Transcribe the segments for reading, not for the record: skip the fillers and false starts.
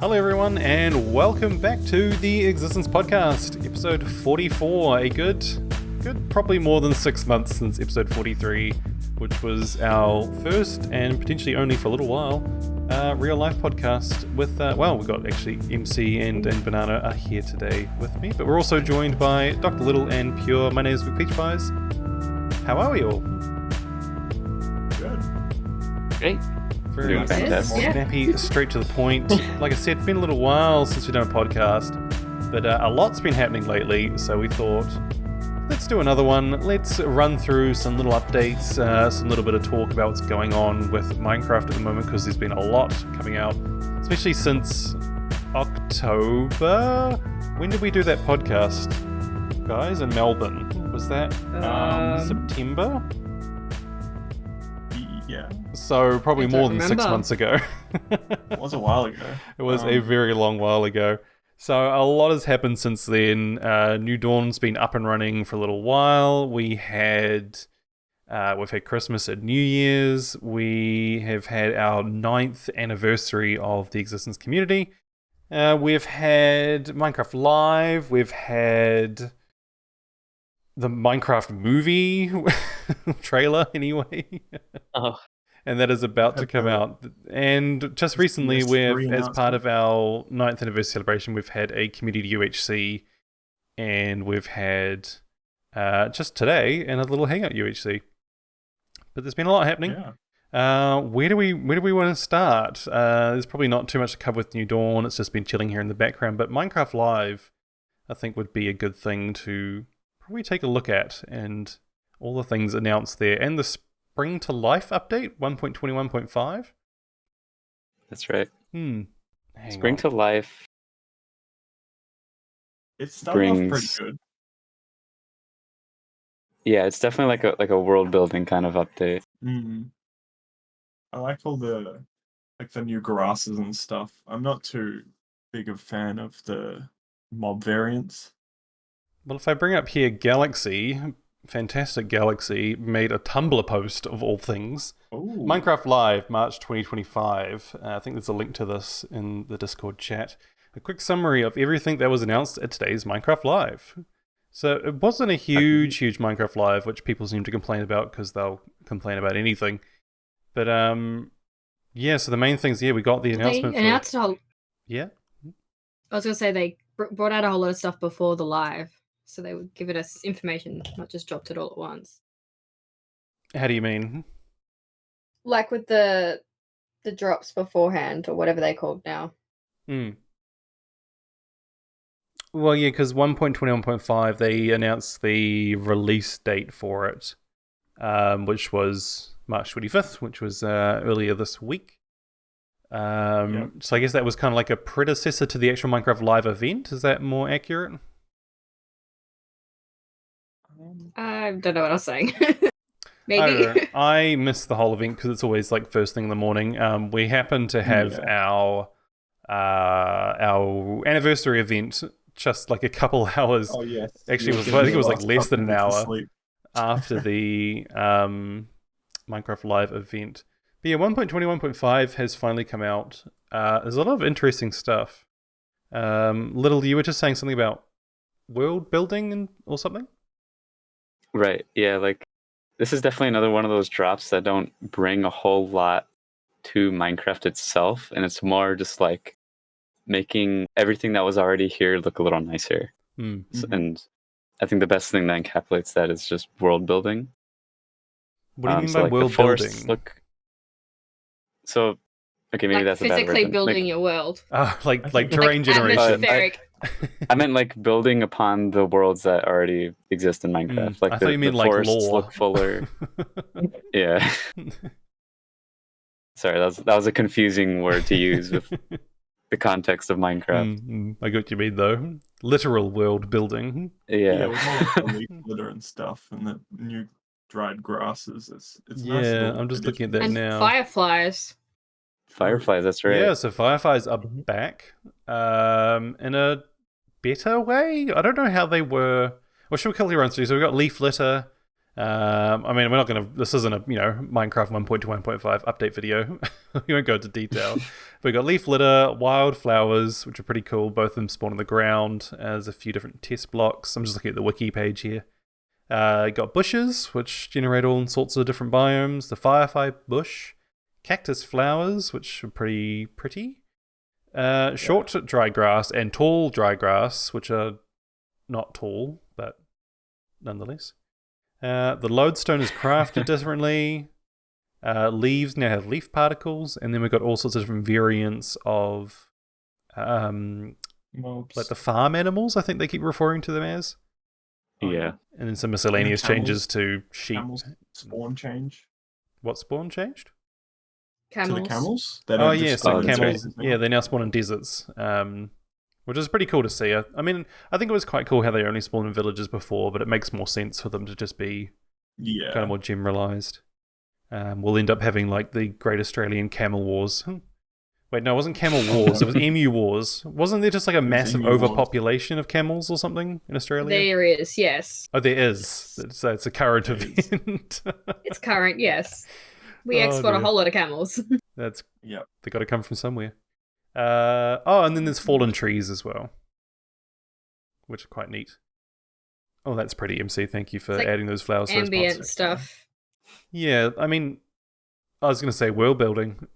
Hello everyone and welcome back to the Existence Podcast, episode 44, a good probably more than 6 months since episode 43, which was our first and potentially only for a little while, real life podcast with, we've got actually MC and Banana are here today with me, but we're also joined by Dr. Little and Pure. My name is mcpeachpies. How are we all? Good. Great. Very Doing fantastic. snappy, straight to the point. Like I said, it's been a little while since we've done a podcast, but a lot's been happening lately, so we thought, let's do another one. Let's run through some little updates, some little bit of talk about what's going on with Minecraft at the moment, because there's been a lot coming out, especially since October. When did we do that podcast, guys, in Melbourne? Was that September? Yeah. So probably more than 6 months ago. It was a while ago. It was a very long while ago. So a lot has happened since then. New Dawn's been up and running for a little while. We've had Christmas and New Year's. We have had our 9th anniversary of the Existence community. We've had Minecraft Live. We've had the Minecraft movie trailer anyway. Oh. And that is about to come out. And just recently, as part of our 9th anniversary celebration, we've had a community UHC, and we've had just today another little hangout UHC. But there's been a lot happening. Yeah. Where do we want to start? There's probably not too much to cover with New Dawn. It's just been chilling here in the background. But Minecraft Live, I think, would be a good thing to probably take a look at, and all the things announced there, and the Spring to Life update 1.21.5. That's right. Spring to Life. It started off pretty good. Yeah, it's definitely like a world building kind of update. Mm. I like all the new grasses and stuff. I'm not too big a fan of the mob variants. Well, if I bring up here Galaxy, Fantastic Galaxy made a Tumblr post of all things. Ooh. Minecraft Live, March 2025. I think there's a link to this in the Discord chat. A quick summary of everything that was announced at today's Minecraft Live. So it wasn't a huge Minecraft Live, which people seem to complain about because they'll complain about anything. But so the main things, we got the announcement. They announced Yeah? I was going to say they brought out a whole lot of stuff before the live. So they would give us information, not just dropped it all at once. How do you mean? Like with the drops beforehand, or whatever they're called now. Well, yeah, because 1.21.5, they announced the release date for it, which was March 25th, which was earlier this week. So I guess that was kind of like a predecessor to the actual Minecraft Live event. Is that more accurate? I don't know what I was saying. Maybe. I don't know. I missed the whole event because it's always like first thing in the morning. We happened to have our anniversary event just like a couple hours. Oh yes. Actually, I think it was like less than an hour after the Minecraft Live event. But yeah, 1.21.5 has finally come out. There's a lot of interesting stuff. Little, you were just saying something about world building or something? Right. Yeah, like this is definitely another one of those drops that don't bring a whole lot to Minecraft itself, and it's more just like making everything that was already here look a little nicer. Mm-hmm. And I think the best thing that encapsulates that is just world building. What do you mean by world building? So, okay, maybe like that's a bad word. Physically building your world. Like terrain generation. I meant like building upon the worlds that already exist in Minecraft. Like I thought you meant like forests lore. look fuller. Yeah. Sorry, that was a confusing word to use with the context of Minecraft. I get what you mean though. Literal world building. Yeah. With more like the leaf litter and stuff, and the new dried grasses. It's nice. Yeah, I'm just looking at that and now. Fireflies. Fireflies, that's right. Yeah, so Fireflies are back in a better way. I don't know how they were. Well, should we quickly run through? So we've got leaf litter, I mean, we're not going to. This isn't a Minecraft 1.2 1.5 update video. We won't go into detail. But we got leaf litter, wildflowers, which are pretty cool. Both of them spawn on the ground. There's a few different test blocks. I'm just looking at the wiki page here. Got bushes, which generate all sorts of different biomes. The firefly bush, cactus flowers, which are pretty pretty. Short dry grass and tall dry grass, which are not tall, but nonetheless. The lodestone is crafted differently. Leaves now have leaf particles, and then we've got all sorts of different variants of Mobs. like the farm animals, I think they keep referring to them as. Yeah. And then some miscellaneous camels- changes to sheep. Camels spawn change What spawn changed? to the camels. They Oh don't yeah, just so spawn in camels. spaces Yeah, now. they now spawn in deserts, which is pretty cool to see. I mean, I think it was quite cool how they only spawned in villages before, but it makes more sense for them to just be Yeah. kind of more generalized. We'll end up having like the Great Australian Camel Wars. Wait, no, it wasn't Camel Wars. It was Emu Wars. Wasn't there just like a massive Emu Wars. overpopulation of camels or something in Australia? There is, yes. Oh, there is. So it's a current There is. event. It's current, yes. We Oh, export a dear. whole lot of camels. That's Yep. they got to come from somewhere. And then there's fallen trees as well, which are quite neat. Oh, that's pretty, MC. Thank you for It's like adding those flowers. to those Ambient pots. stuff. Yeah, I mean, I was going to say world building.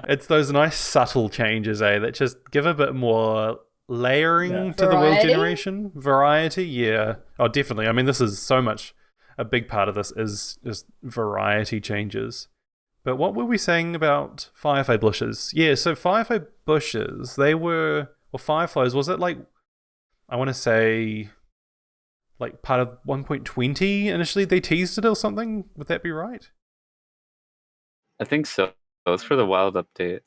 It's those nice subtle changes, that just give a bit more layering Yeah. to the world Variety? generation. Variety, yeah. Oh, definitely. I mean, this is so much. A big part of this is just variety changes. But what were we saying about firefly bushes? Yeah, so firefly bushes, or fireflies, was it like, I want to say, like part of 1.20 initially they teased it or something? Would that be right? I think so. That was for the wild update.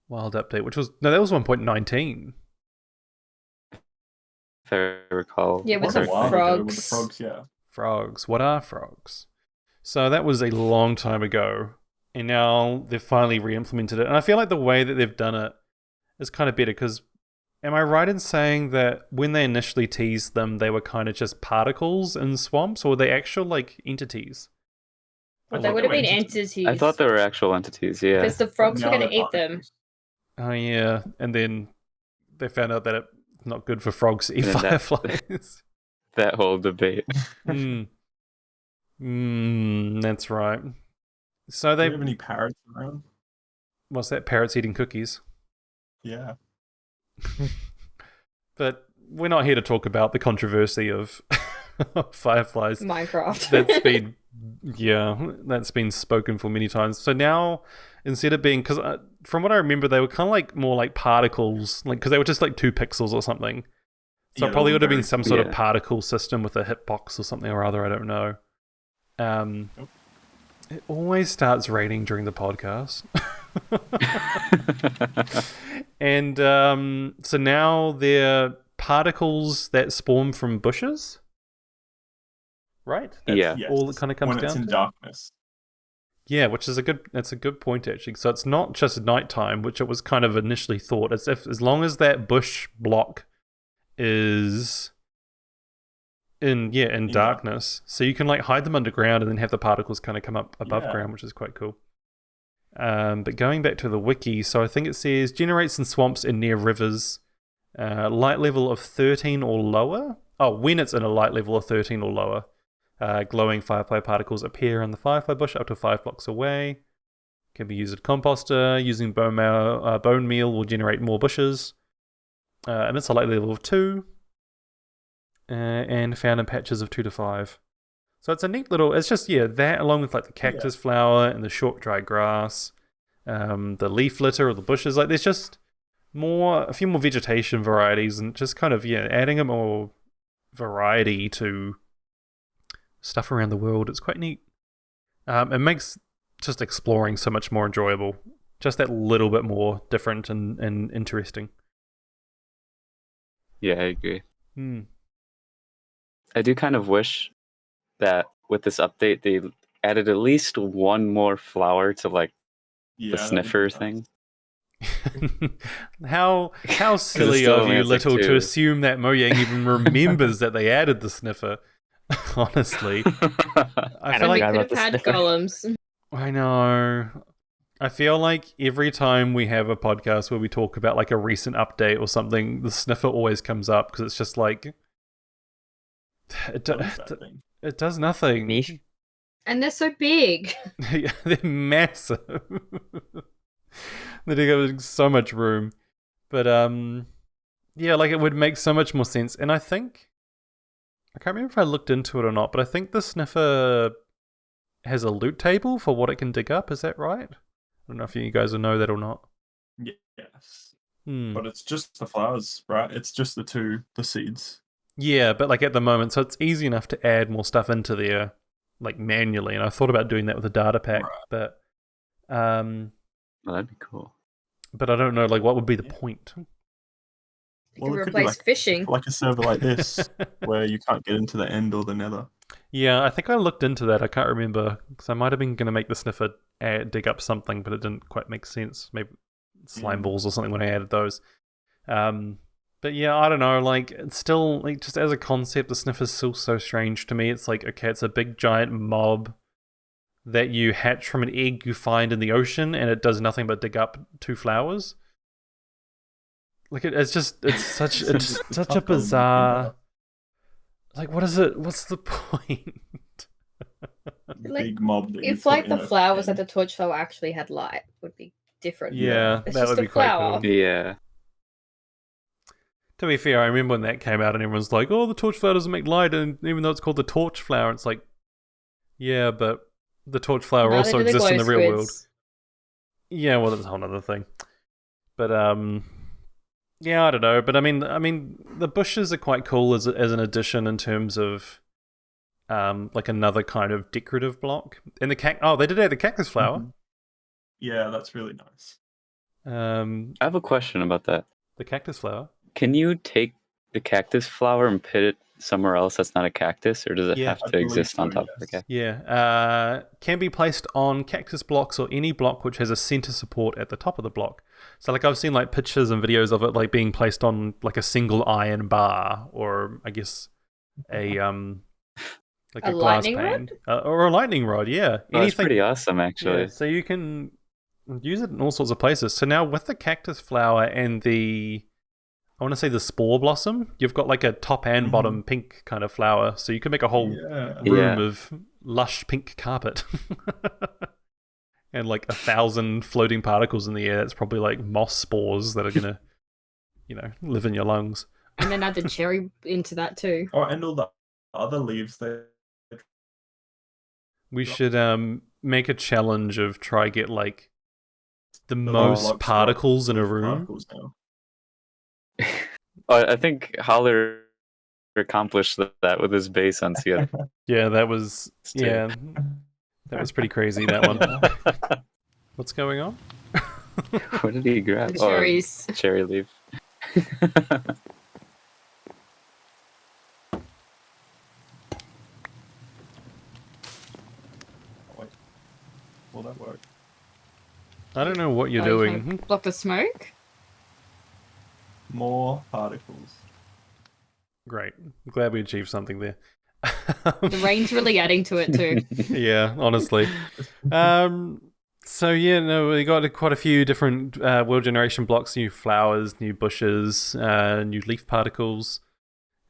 Wild update, that was 1.19. If I recall. Yeah, with Was a the while ago with the frogs. frogs, yeah. Frogs. What are frogs? So that was a long time ago, and now they've finally re-implemented it. And I feel like the way that they've done it is kind of better because, am I right in saying that when they initially teased them, they were kind of just particles in swamps, or were they actual like entities? I But they thought would have were been entities. entities. I thought they were actual entities, yeah. Because the frogs were Now going to they're eat them. particles. Oh yeah, and then they found out that it's not good for frogs to eat And then that- fireflies. That whole debate. That's right. So Do they you have any parrots around? what's that? Parrots eating cookies. Yeah. But we're not here to talk about the controversy of fireflies. Minecraft. That's been spoken for many times. So now, instead of being, because from what I remember, they were kind of like more like particles, like because they were just like 2 pixels or something. So Yeah, it probably they would were have been very some cool. sort of Yeah. particle system with a hitbox or something or other. I don't know. Nope. It always starts raining during the podcast. And so now they're particles that spawn from bushes, right? That's Yeah. Yes. all it kind of comes when it's down in to. darkness. Yeah, which is that's a good point actually. So it's not just nighttime, which it was kind of initially thought. It's as long as that bush block is in darkness, darkness. so you can like hide them underground and then have the particles kind of come up above Yeah. ground, which is quite cool. But going back to the wiki, so I think it says generates in swamps and near rivers, light level of 13 or lower. Oh, when it's in a light level of 13 or lower, glowing firefly particles appear in the firefly bush up to 5 blocks away. Can be used as composter. Using bone meal will generate more bushes. Emits a light level of 2. And found in patches of 2 to 5. So it's a neat little. It's just that along with like the cactus flower and the short dry grass, the leaf litter or the bushes. Like there's just a few more vegetation varieties and just kind of adding a more variety to stuff around the world. It's quite neat. It makes just exploring so much more enjoyable. Just that little bit more different and interesting. Yeah, I agree. Hmm. I do kind of wish that with this update they added at least one more flower to like Yeah, the that would sniffer be thing. How silly still of only you, has, like, Little, to 2. assume that Mojang even remembers that they added the sniffer. Honestly, I I feel And we like forgot could about have the had sniffer. golems. I know. I feel like every time we have a podcast where we talk about like a recent update or something, the sniffer always comes up because it's just like What is that thing? it does nothing. Niche? And they're so big. Yeah, they're massive. They take up so much room. But yeah, like it would make so much more sense. And I think I can't remember if I looked into it or not, but I think the sniffer has a loot table for what it can dig up. Is that right? I don't know if you guys will know that or not. Yes. Hmm. But it's just the flowers, right? It's just the seeds. Yeah, but like at the moment, so it's easy enough to add more stuff into there, like manually. And I thought about doing that with a data pack, Right. but Well, that'd be cool. but I don't know, like what would be the Yeah. point? You Well, could it could be replace fishing. like a server like this where you can't get into the end or the nether. Yeah, I think I looked into that. I can't remember because I might have been going to make the sniffer dig up something, but it didn't quite make sense. Maybe slime balls or something when I added those. But yeah, I don't know. Like, it's still like just as a concept, the sniffer's still so strange to me. It's like okay, it's a big giant mob that you hatch from an egg you find in the ocean, and it does nothing but dig up 2 flowers. Like it's such it's It's such a tough going bizarre. into Like, what is it? What's the point? the Like, big mob that you If put like in the a flowers pen. at the torch flower actually had light, would be different. Yeah, It's that just would a be quite flower. cool. Yeah. To be fair, I remember when that came out and everyone's like, oh, the torch flower doesn't make light, and even though it's called the torch flower, it's like, yeah, but the torch flower Neither also do the exists in glow the real world. squids. Yeah, well, that's a whole other thing. But yeah, I don't know. But I mean, the bushes are quite cool as an addition in terms of like another kind of decorative block. And they did add the cactus flower. Mhm. Yeah, that's really nice. I have a question about that. The cactus flower. Can you take the cactus flower and put it somewhere else that's not a cactus, or does it Yeah. have I to believe exist on so, top of the yes. cactus? Yeah, can be placed on cactus blocks or any block which has a center support at the top of the block. So, like, I've seen like pictures and videos of it like being placed on like a single iron bar, or I guess a like A a glass lightning pane or a lightning rod. Yeah, Oh, that's pretty awesome, actually. Yeah, so you can use it in all sorts of places. So now with the cactus flower and I want to say the spore blossom, you've got like a top and bottom pink kind of flower. So you can make a whole Yeah. room Yeah. of lush pink carpet. And like 1,000 floating particles in the air. That's probably like moss spores that are going to, live in your lungs. And then add the cherry into that too. Oh, and all the other leaves there. We should make a challenge of try get like the The most blocks particles in a with room. particles now. I think Holler accomplished that with his base on CS2. Yeah, that was pretty crazy, that one. What's going on? What did he grab? The cherries. Oh, cherry leaf. Wait. Will that work? I don't know what you're Oh, you doing. trying to block the smoke? More particles. Great. I'm glad we achieved something there. The rain's really adding to it too. Yeah, honestly. So yeah, no, we got quite a few different world generation blocks, new flowers, new bushes, new leaf particles.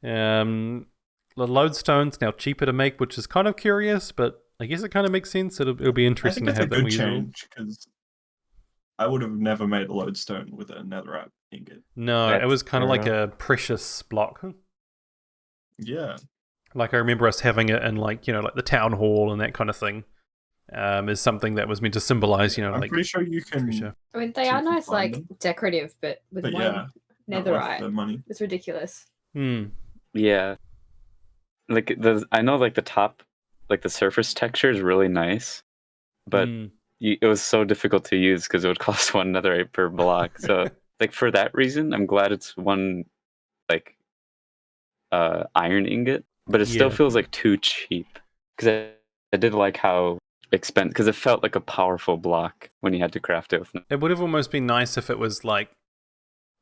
The lodestone's now cheaper to make, which is kind of curious, but I guess it kind of makes sense. It'll be I interesting think to it's a have them good usable. change because I would have never made a lodestone with a netherite ingot. No, it That's was kind of fair like a precious block. Yeah. Like I remember us having it in like the town hall and that kind of thing. Is something that was meant to symbolize, I'm like pretty sure you can. treasure. I mean, they So are you can nice, find like them. decorative, but with But one yeah, not worth the netherite, money. it's ridiculous. Hmm. Yeah. Like I know like the top, like the surface texture is really nice, but Hmm. it was so difficult to use because it would cost one netherite per block. So like for that reason, I'm glad it's one like iron ingot, but it still Yeah. feels like too cheap because I did like how expensive, because it felt like a powerful block when you had to craft it. It would have almost been nice if it was like,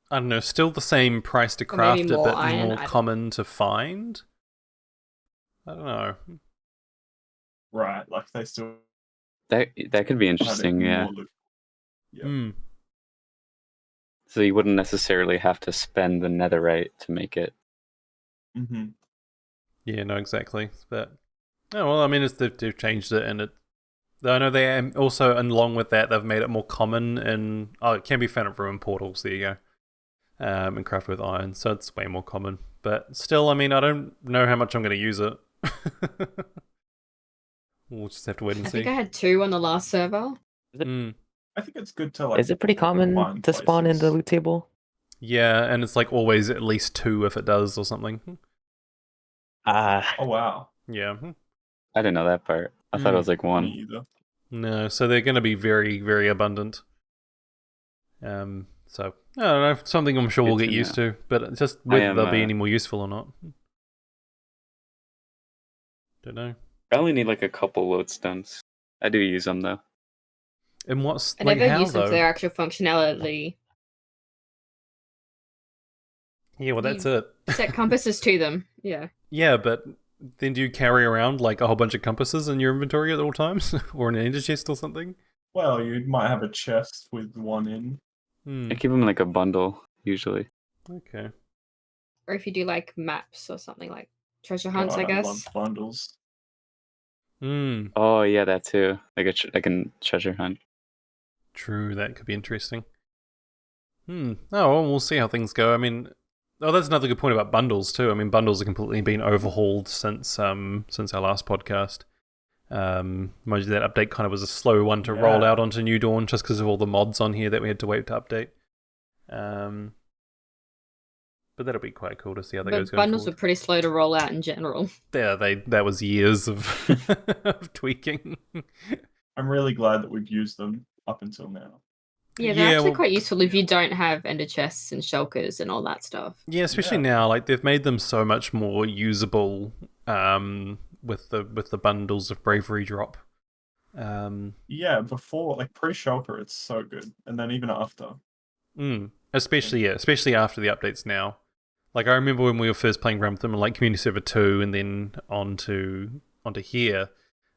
I don't know, still the same price to Or maybe craft it, more but iron, more I don't- common to find. I don't know. Right, like they still That could be had it interesting, yeah. more lived. Yeah. Hmm. So you wouldn't necessarily have to spend the netherite to make it. Mm-hmm. Yeah, no, exactly. But oh well, I mean, they've changed it, and it. I know they also, and along with that, they've made it more common, and it can be found at ruin portals. There you go. And craft with iron, so it's way more common. But still, I mean, I don't know how much I'm going to use it. We'll just have to wait and I see. think I had 2 on the last server. Mm. I think it's good to like. Is it pretty common combine to spawn in the places. loot table? Yeah, and it's like always at least 2 if it does or something. Ah, Oh wow, Yeah. I didn't know that part. I thought it was like me 1. either. No, so they're going to be very, very abundant. So I don't know, something I'm sure Good we'll get to used know. to, but it's just I whether am, they'll be any more useful or not. Don't know. I only need like a couple lodestones. I do use them though. And what's I like never how used them for though? their actual functionality. Yeah, well that's You it. set compasses to them. Yeah. Yeah, but then do you carry around like a whole bunch of compasses in your inventory at all times, or in an ender chest or something? Well, you might have a chest with one in. Hmm. I keep them in like a bundle usually. Okay. Or if you do like maps or something like treasure hunts, God, I guess. love bundles. Hmm. Oh yeah, that too. Like I can treasure hunt. True, that could be interesting. Oh, well, we'll see how things go. I mean, that's another good point about bundles too. I mean, bundles have completely been overhauled since our last podcast. Mind you, that update kind of was a slow one to roll Yeah. out onto New Dawn just because of all the mods on here that we had to wait to update. But that'll be quite cool to see how that goes But going bundles forward. were pretty slow to roll out in general. Yeah, that was years of of tweaking. I'm really glad that we've used them up until now. Yeah, they're actually well, quite useful if you don't have ender chests and shulkers and all that stuff. yeah, especially Yeah. now, like they've made them so much more usable with the bundles of bravery drop. Yeah, before like pre-shulker, it's so good, and then even after. Especially after the updates now. Like I remember when we were first playing around with them in like Community Server 2 and then onto here,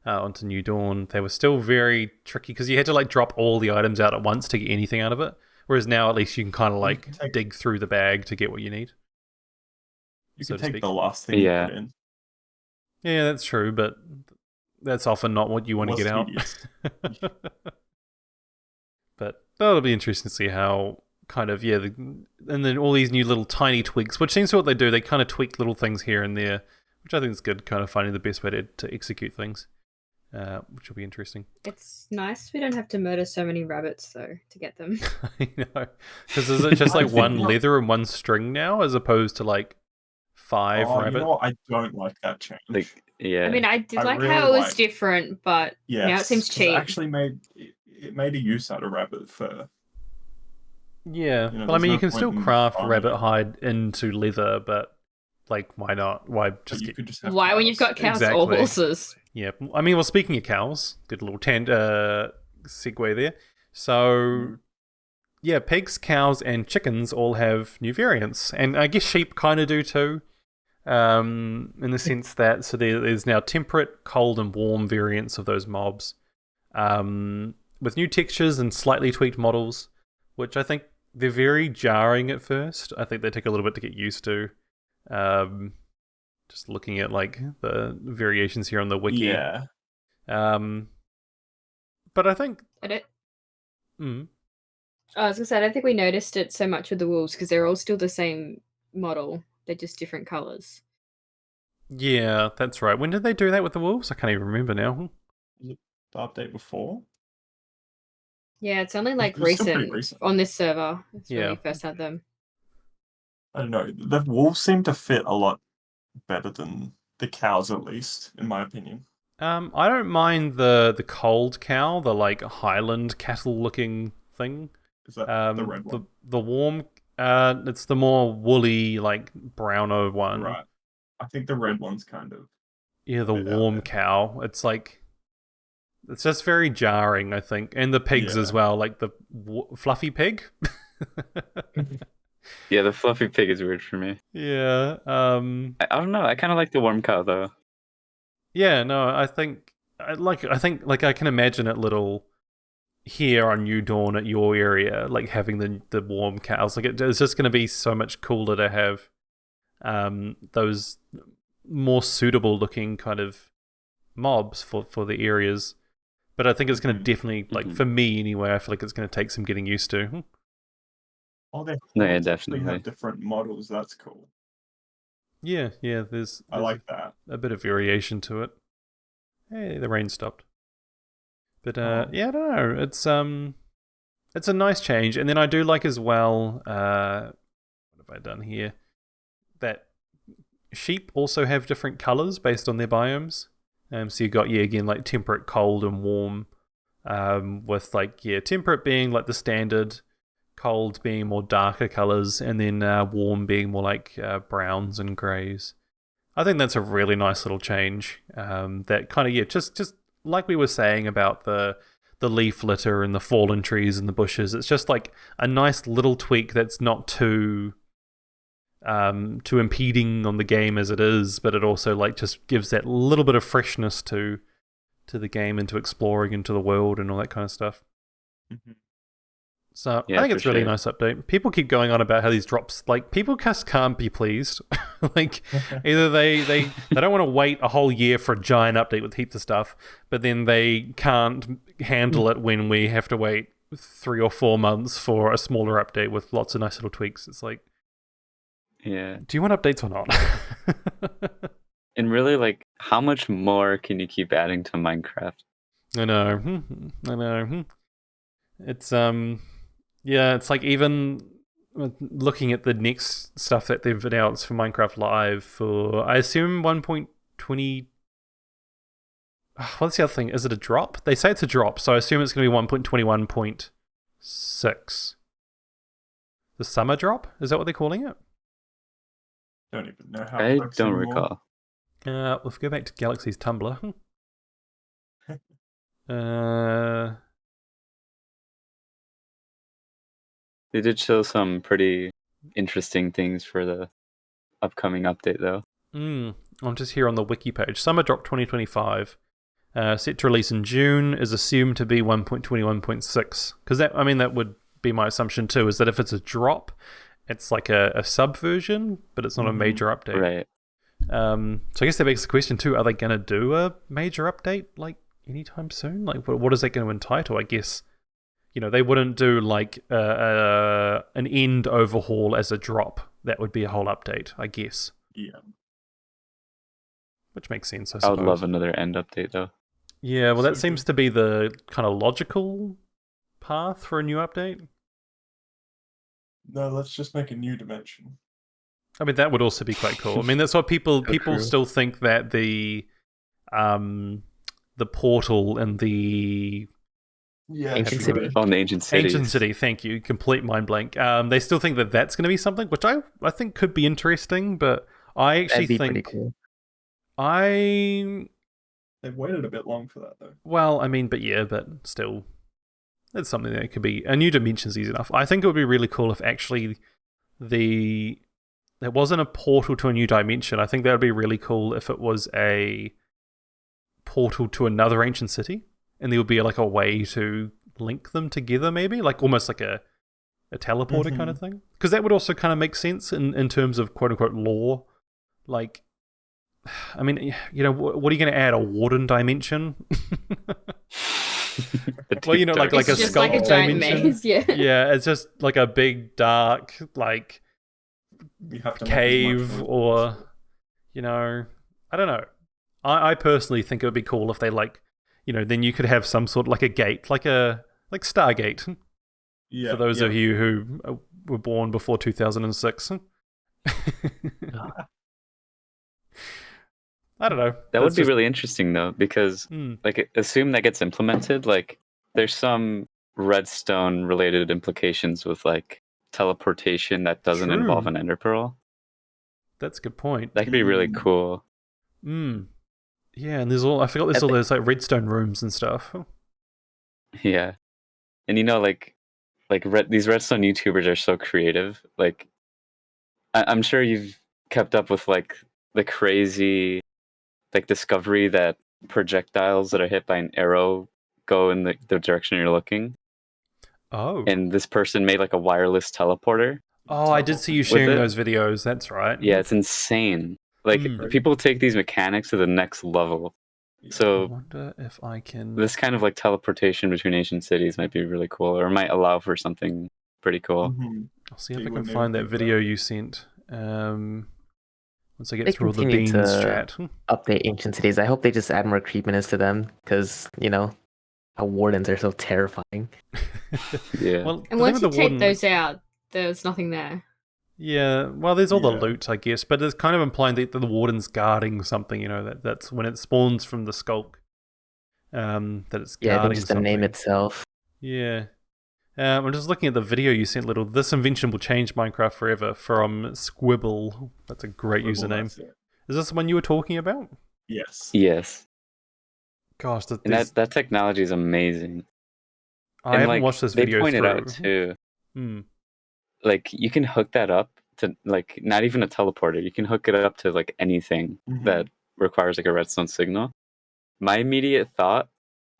onto New Dawn, they were still very tricky because you had to like drop all the items out at once to get anything out of it. Whereas now at least you can kind of like dig through the bag to get what you need. You so can to take speak. the last thing Yeah. you put in. Yeah, that's true, but that's often not what you want to Was get out. tedious. But that'll be interesting to see how kind of and then all these new little tiny tweaks, which seems to what they do. They kind of tweak little things here and there, which I think is good. Kind of finding the best way to execute things, which will be interesting. It's nice we don't have to murder so many rabbits though to get them. I know, because is it just like one leather and one string now, as opposed to like 5 Oh, rabbit? you know what? I don't like that change. Like yeah. I mean, I did I like really how it was like- different, but now it seems 'cause cheap. It actually made a use out of rabbit fur. Yeah, You know, well, I there's mean, no you can point still in craft farming rabbit it. hide into leather, but like, why not? Why But just you get could just have Why when you've cows. got cows or Exactly. horses? Yeah, I mean, well, speaking of cows, good little segue there. So, yeah, pigs, cows, and chickens all have new variants, and I guess sheep kind of do too. In the sense that there's now temperate, cold, and warm variants of those mobs, with new textures and slightly tweaked models, which I think they're very jarring at first. I think they take a little bit to get used to. Just looking at like the variations here on the wiki. Yeah. But I think. I was gonna say I don't think we noticed it so much with the wolves because they're all still the same model. They're just different colors. Yeah, that's right. When did they do that with the wolves? I can't even remember now. Was it the update before? Yeah, it's only like It was still pretty recent, recent. on this server. It's when Yeah. we first had them. I don't know. The wolves seem to fit a lot better than the cows, at least, in my opinion. I don't mind the cold cow, the like Highland cattle looking thing. Is that the red one? The warm, it's the more woolly, like browner one. Right. I think the red one's kind of. Yeah, the bit out warm there. cow. It's like, it's just very jarring, I think, and the pigs Yeah. as well, like the fluffy pig. Yeah, the fluffy pig is weird for me. Yeah. I don't know. I kind of like the warm cow though. Yeah, no, I think I can imagine it little here on New Dawn at your area, like having the warm cows. Like it's just going to be so much cooler to have those more suitable looking kind of mobs for the areas. But I think it's going to definitely, like for me anyway, I feel like it's going to take some getting used to. Oh, they No, yeah, actually definitely. have different models. That's cool. Yeah, there's I like that. a bit of variation to it. Hey, the rain stopped. But yeah, I don't know. It's a nice change, and then I do like as well. What have I done here? That sheep also have different colors based on their biomes. So you got again like temperate, cold, and warm. With like temperate being like the standard, cold being more darker colors, and then warm being more like browns and greys. I think that's a really nice little change. That kind of just like we were saying about the leaf litter and the fallen trees and the bushes. It's just like a nice little tweak that's not too impeding on the game as it is, but it also like just gives that little bit of freshness to the game and to exploring into the world and all that kind of stuff. Mm-hmm. So Yeah, I think for it's a really sure. nice update. People keep going on about how these drops, like people just can't be pleased. Like either they don't want to wait a whole year for a giant update with heaps of stuff, but then they can't handle it when we have to wait 3 or 4 months for a smaller update with lots of nice little tweaks. It's like, Yeah. do you want updates or not? And really, like, how much more can you keep adding to Minecraft? I know. It's yeah, it's like even looking at the next stuff that they've announced for Minecraft Live for, I assume 1.20. What's the other thing? Is it a drop? They say it's a drop, so I assume it's going to be 1.21.6. The summer drop? Is that what they're calling it? Don't even know how I it works don't anymore. recall. Let's go back to Galaxy's Tumblr. uh, They did show some pretty interesting things for the upcoming update, though. I'm just here on the wiki page. Summer drop 2025. Set to release in June, is assumed to be 1.21.6. Because that would be my assumption too, is that if it's a drop, it's like a sub version, but it's not a major update. Right. So I guess that begs the question too, are they going to do a major update like anytime soon? Like what is that going to entitle? I guess, they wouldn't do like an end overhaul as a drop. That would be a whole update, I guess. Yeah. Which makes sense, I I suppose. would love another end update, though. Yeah, well, that So seems to be the kind of logical path for a new update. No, let's just make a new dimension. I mean, that would also be quite cool. I mean, that's what people true. still think that the portal and the Yeah, Ancient true. City. On the Ancient Cities. Ancient City, thank you, complete mind blank. They still think that that's going to be something, which I think could be interesting, but I actually That'd be pretty think cool. They've waited a bit long for that, though. Well, I mean, but still, it's something that could be a new dimension's easy enough. I think it would be really cool if actually there wasn't a portal to a new dimension. I think that would be really cool if it was a portal to another ancient city, and there would be like a way to link them together, maybe like almost like a teleporter kind of thing. Because that would also kind of make sense in terms of quote unquote lore. Like, I mean, what are you going to add? A warden dimension? Well, like It's a just sculpt like a giant dimension. maze, yeah. Yeah, it's just like a big dark like You have to make as cave, much or I don't know. I personally think it would be cool if they then you could have some sort of like a gate, like Stargate. Yeah, For those yeah. of you who were born before 2006. I don't know. That would be really interesting, though, because Mm. like assume that gets implemented. Like there's some redstone related implications with like teleportation that doesn't True. involve an ender pearl. That's a good point. That could be really cool. Yeah, and there's all all those like redstone rooms and stuff. Yeah, and these redstone YouTubers are so creative. I'm sure you've kept up with like the crazy like discovery that projectiles that are hit by an arrow go in the direction you're looking. Oh. And this person made like a wireless teleporter. Oh, I did see you With sharing it. those videos. That's right. Yeah, it's insane. Like people take these mechanics to the next level. I So wonder if I can. this kind of like teleportation between ancient cities might be really cool, or might allow for something pretty cool. I'll see if You I can wouldn't find even that think video you sent. Once I get They through all the continue beans to chat. update ancient cities. I hope they just add more creepiness to them, because how wardens are so terrifying. Yeah. Well, And the thing once with you the take warden, those out, there's nothing there. yeah, well, there's all the Yeah. loot, I guess, but it's kind of implying that the warden's guarding something. That's when it spawns from the skulk. That it's Yeah, I think guarding just the something. name itself. Yeah. I'm just looking at the video you sent, Little. This invention will change Minecraft forever from Squibble. That's a great username. That's it. Is this the one you were talking about? Yes. Yes. Gosh, And that technology is amazing. I And haven't like watched this they video pointed through. out too, Hmm. like you can hook that up to like not even a teleporter. You can hook it up to like anything that requires like a redstone signal. My immediate thought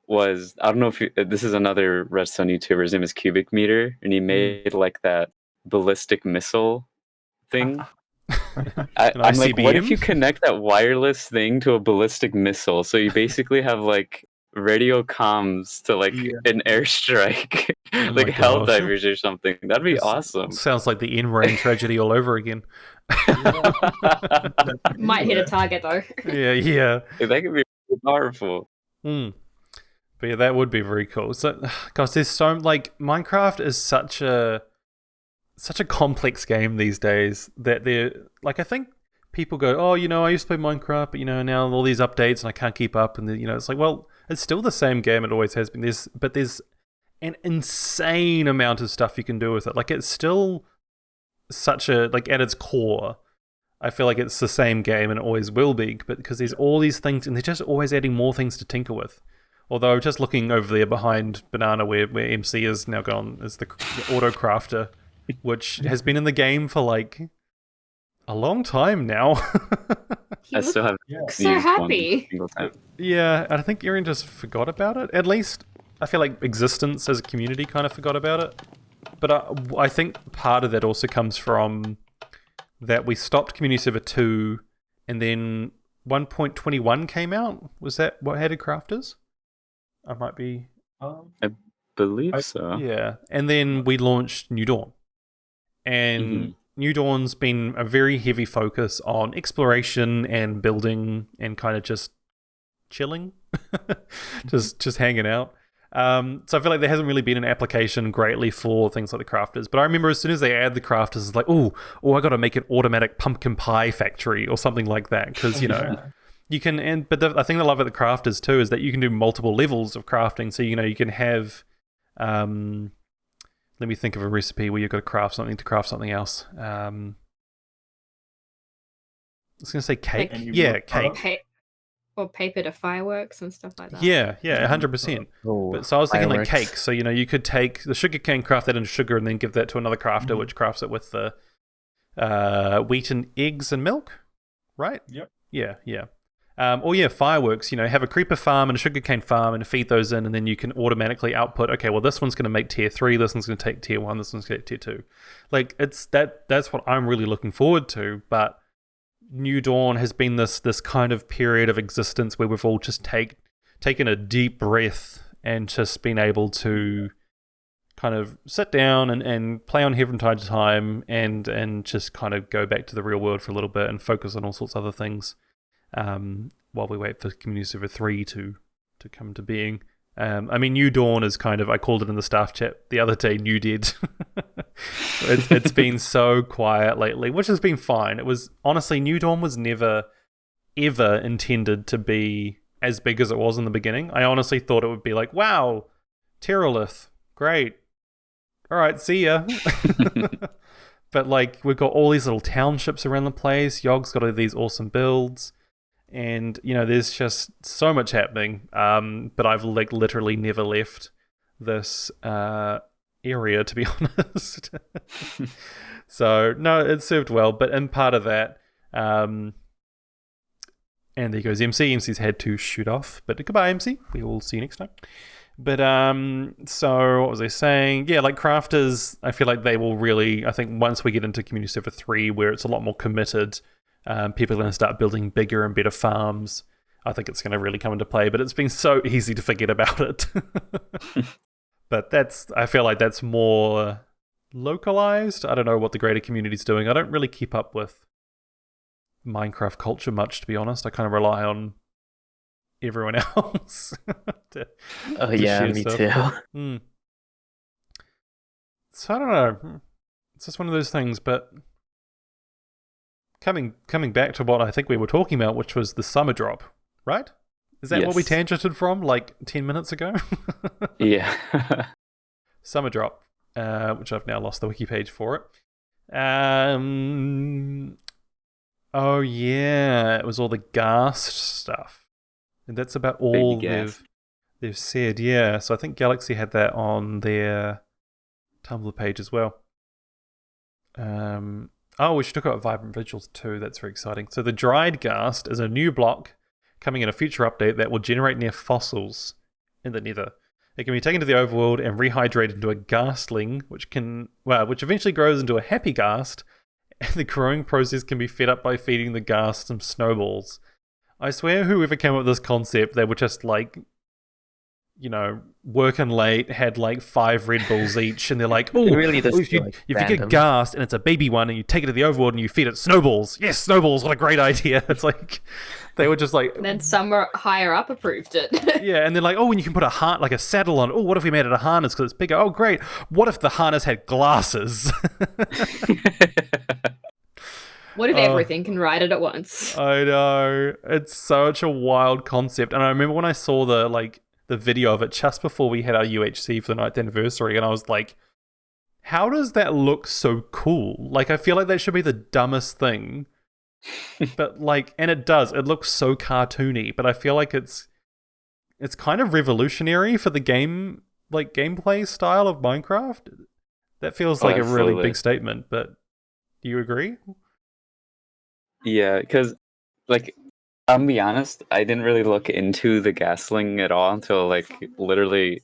was, I don't know if this is another redstone YouTuber. His name is Cubic Meter, and he made like that ballistic missile thing. I'm like, what if ICBM? you connect that wireless thing to a ballistic missile? So you basically have like radio comms to like an airstrike, Oh like my hell gosh. divers or something. That'd be This awesome. Sounds like the Enrain tragedy all over again. Might hit a target though. Yeah. That could be really powerful. But yeah, that would be very cool. So, gosh, there's so like Minecraft is such a complex game these days that they're like, I think people go, oh, I used to play Minecraft, but now all these updates and I can't keep up, and it's like, well, it's still the same game it always has been. There's an insane amount of stuff you can do with it. Like, it's still such a like at its core. I feel like it's the same game and it always will be, but because there's all these things and they're just always adding more things to tinker with. Although, just looking over there behind Banana, where MC is now gone, is the auto crafter, which has been in the game for like a long time now. I still have so happy. one single time. Yeah, and I think Erin just forgot about it. At least I feel like existence as a community kind of forgot about it. But I think part of that also comes from that we stopped Community Server 2 and then 1.21 came out. Was that what had crafters? I might be... I believe so. Yeah, and then we launched New Dawn. And New Dawn's been a very heavy focus on exploration and building and kind of just chilling, just hanging out. So I feel like there hasn't really been an application greatly for things like the crafters. But I remember as soon as they add the crafters, it's like, oh, I got to make an automatic pumpkin pie factory or something like that, because you can. But the thing I love about the crafters too is that you can do multiple levels of crafting. So you can have. Let me think of a recipe where you've got to craft something else. I was going to say cake. Cake. Or paper to fireworks and stuff like that. Yeah, 100%. But so I was thinking like cake. So you could take the sugar cane, craft that into sugar, and then give that to another crafter, which crafts it with the wheat and eggs and milk, right? Yep. Yeah. Or fireworks. Have a creeper farm and a sugarcane farm, and feed those in, and then you can automatically output. Okay, well, this one's going to make tier 3. This one's going to take tier 1. This one's going to take tier 2. Like that's what I'm really looking forward to. But New Dawn has been this kind of period of existence where we've all just taken a deep breath and just been able to kind of sit down and play on here from time to time and just kind of go back to the real world for a little bit and focus on all sorts of other things while we wait for Community Server 3 to come to being. New Dawn is kind of, I called it in the staff chat the other day, New Dead. It's been so quiet lately, which has been fine. It was, honestly, New Dawn was never, ever intended to be as big as it was in the beginning. I honestly thought it would be like, wow, Terralith, great. All right, see ya. But like, we've got all these little townships around the place. Yogg's got all these awesome builds. And, there's just so much happening. But I've like literally never left this area, to be honest. So, no, it served well. But in part of that, And there goes MC. MC's had to shoot off. But goodbye, MC. We will see you next time. But so what was I saying? Yeah, like crafters, I feel like they will really, I think once we get into Community Server 3 where it's a lot more committed, people are going to start building bigger and better farms. I think it's going to really come into play, but it's been so easy to forget about it. But I feel like that's more localized. I don't know what the greater community's doing. I don't really keep up with Minecraft culture much, to be honest. I kind of rely on everyone else. Oh yeah, me too. So I don't know. It's just one of those things. But coming back to what I think we were talking about, which was the summer drop, right? Is that what we tangented from like 10 minutes ago? Yeah. Summer drop, which I've now lost the wiki page for it. Oh yeah, it was all the ghast stuff. And that's about all they've said, yeah. So I think Galaxy had that on their Tumblr page as well. We should talk about Vibrant Vigils too. That's very exciting. So the dried ghast is a new block coming in a future update that will generate near fossils in the Nether. It can be taken to the overworld and rehydrated into a ghastling, which eventually grows into a happy ghast. And the growing process can be fed up by feeding the ghast some snowballs. I swear whoever came up with this concept, they were just like, working late, had like 5 Red Bulls each, and they're like, oh, really if you get a ghast and it's a baby one and you take it to the overworld and you feed it snowballs. Yes, snowballs, what a great idea. It's like, they were just like... And then somewhere higher up approved it. Yeah, and they're like, and you can put a saddle on. Oh, what if we made it a harness because it's bigger? Oh, great. What if the harness had glasses? What if everything can ride it at once? I know. It's such a wild concept. And I remember when I saw the video of it just before we had our UHC for the 9th anniversary, and I was like, how does that look so cool? Like, I feel like that should be the dumbest thing. But and it does. It looks so cartoony, but I feel like it's kind of revolutionary for the gameplay style of Minecraft. That feels like a really big statement, but do you agree? Yeah, because I'll be honest, I didn't really look into the ghastling at all until literally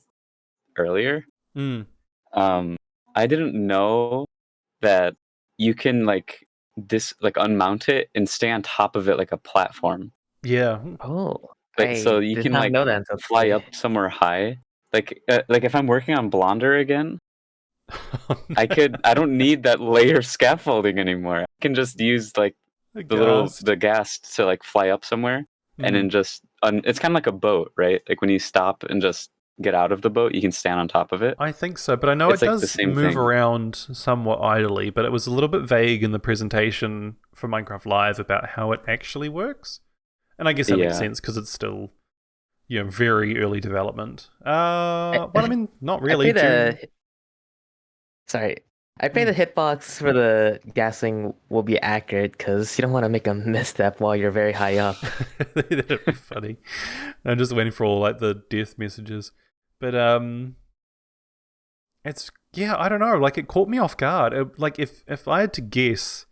earlier. I didn't know that you can unmount it and stay on top of it like a platform. Yeah. Oh. So you can fly up somewhere high. If I'm working on Blonder again, I don't need that layer scaffolding anymore. I can just use the ghast to fly up somewhere, and then just it's kind of like a boat, right? Like when you stop and just get out of the boat, you can stand on top of it. I think so, but I know it does move around somewhat idly, but it was a little bit vague in the presentation for Minecraft Live about how it actually works. And I guess that makes sense because it's still very early development. Well, I mean, not really. I pray the hitbox for the gassing will be accurate because you don't want to make a misstep while you're very high up. That'd be funny. I'm just waiting for all the death messages. But it's I don't know. It caught me off guard. If I had to guess,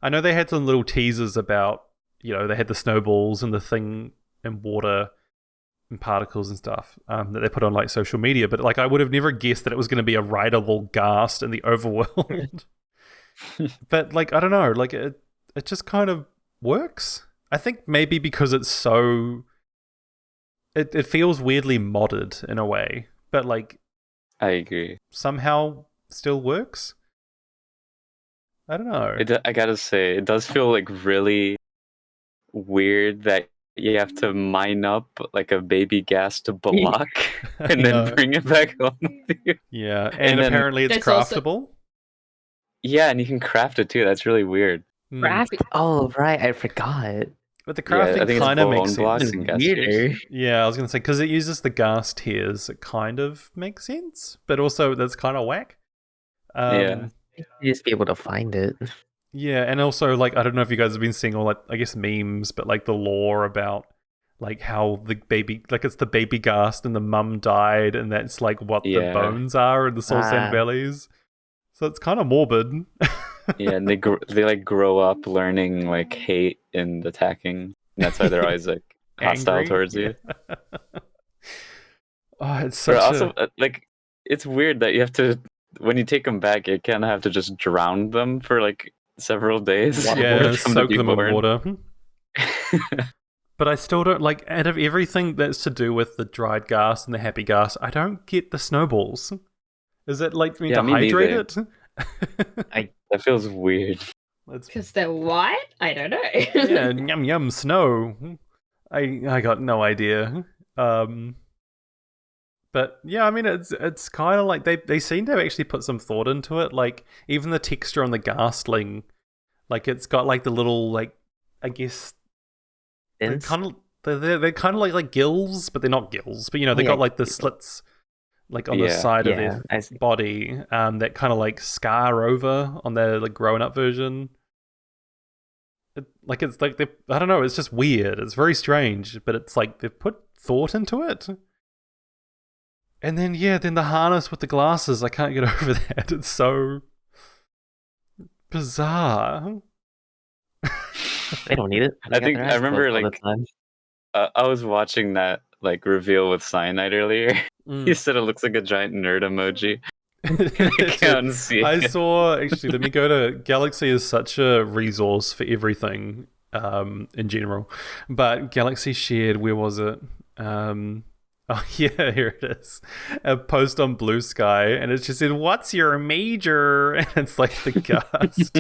I know they had some little teasers about they had the snowballs and the thing in water and particles and stuff that they put on social media, but I would have never guessed that it was going to be a rideable ghast in the overworld. But I don't know, it just kind of works. I think maybe because it's so it feels weirdly modded in a way, but I agree, somehow still works. I don't know. I gotta say, it does feel really weird that you have to mine up a baby ghast block and then bring it back home with you. Yeah, and apparently it's craftable. Yeah, and you can craft it too. That's really weird. Craft? Oh, right. I forgot. But the crafting kind of makes sense. Weirder. Yeah, I was going to say, because it uses the ghast tiers, it kind of makes sense. But also, that's kind of whack. Yeah. You just be able to find it. Yeah, and also, I don't know if you guys have been seeing all, I guess, memes, but, the lore about, how the baby, it's the baby ghast and the mum died, and that's, what the bones are in the Soul Sand Valleys. So it's kind of morbid. Yeah, and they grow up learning, hate and attacking. And that's why they're always like hostile Angry? towards you. Oh, it's But such also, a like, it's weird that you have to, when you take them back, you kind of have to just drown them for like several days. Water yeah, for them to soak be them in born. water. But I still don't like out of everything that's to do with the dried gas and the happy gas, I don't get the snowballs. Is it like meant Yeah, to me hydrate neither. it? That feels weird. It's, Because they're white? I don't know. yeah, yum yum snow. I got no idea. But yeah, I mean it's kind of like they seem to have actually put some thought into it. Like even the texture on the ghastling, like it's got like the little like I guess they're Fins? kind of they're kind of like gills, but they're not gills. But you know Oh, they yeah, got like the gills. slits like on the Yeah, side of yeah, their I see. body that kind of like scar over on their like grown up version. It's like they I don't know. It's just weird. It's very strange, but it's like they've put thought into it. And then then the harness with the glasses, I can't get over that. It's so bizarre. They don't need it. They I got think their I eyes remember closed all the like time. I was watching that like reveal with cyanide earlier. Mm. You said it looks like a giant nerd emoji. I It can't did. see I it. saw actually. Let me go to Galaxy is such a resource for everything in general, but Galaxy shared where was it? Oh yeah, here it is. A post on Blue Sky, and it just said, "What's your major?" And it's like the cast.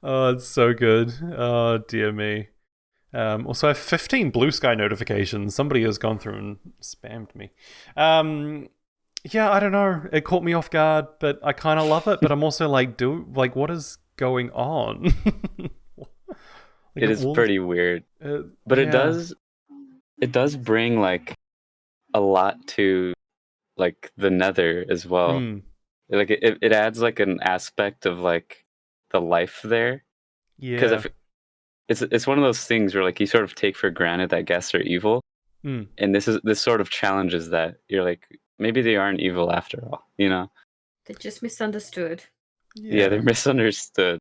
Oh, it's so good. Oh dear me. Also, I have 15 Blue Sky notifications. Somebody has gone through and spammed me. Yeah, I don't know. It caught me off guard, but I kind of love it. But I'm also like, what is going on? It is pretty weird, but yeah. it does bring like a lot to like the Nether as well. Mm, Like it adds like an aspect of like the life there, because yeah. it's one of those things where like you sort of take for granted that guests are evil, Mm, and this sort of challenges that. You're like, maybe they aren't evil after all, you know? They're just misunderstood. Yeah, they're misunderstood.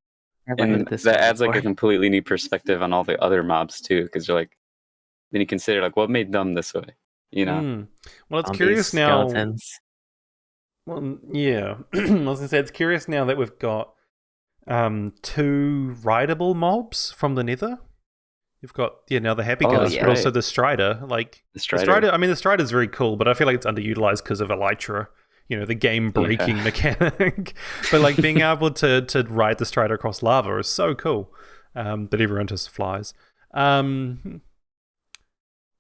Never And heard this that one adds like a before. completely new perspective on all the other mobs too, because you're like, then you consider like what made them this way, you know? Mm. Well, it's Zombies, curious now. skeletons. Well, yeah. I was gonna say it's curious now that we've got 2 rideable mobs from the Nether. You've got now the Happy Oh, Ghasts, that's but also right. the Strider. Like The the Strider. Strider. I mean, the Strider's very cool, but I feel like it's underutilized because of Elytra. You know, the game breaking Yeah. mechanic. But like being able to ride the Strider across lava is so cool. But everyone just flies.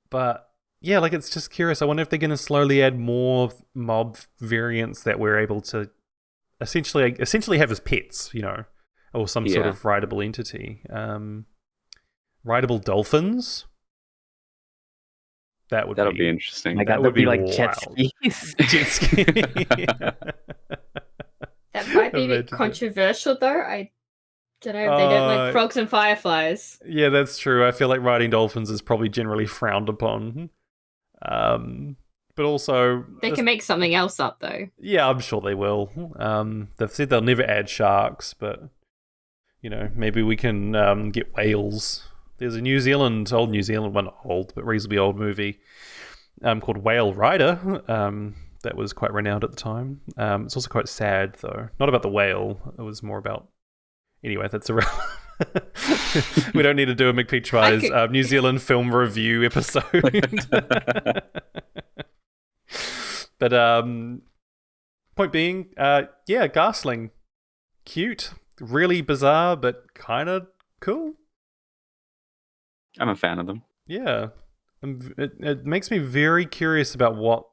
But yeah, like it's just curious. I wonder if they're going to slowly add more mob variants that we're able to essentially have as pets, you know, or some sort Yeah. of rideable entity. Rideable dolphins. That'll That'll be be interesting. Oh my that god, would they'll be be like jet wild. skis. Jet ski. That might be a Imagine bit that. controversial, though. I don't know if they don't like frogs and fireflies. Yeah, that's true. I feel like riding dolphins is probably generally frowned upon. But also They can make something else up, though. yeah, I'm sure they will. They've said they'll never add sharks, but you know, maybe we can get whales. There's a old New Zealand, well, not old, but reasonably old movie called Whale Rider. That was quite renowned at the time. It's also quite sad, though. Not about the whale. It was more about. Anyway, that's irrelevant. We don't need to do a mcpeachpies New Zealand film review episode. But point being, yeah, Ghastling, cute, really bizarre, but kind of cool. I'm a fan of them. Yeah, it makes me very curious about what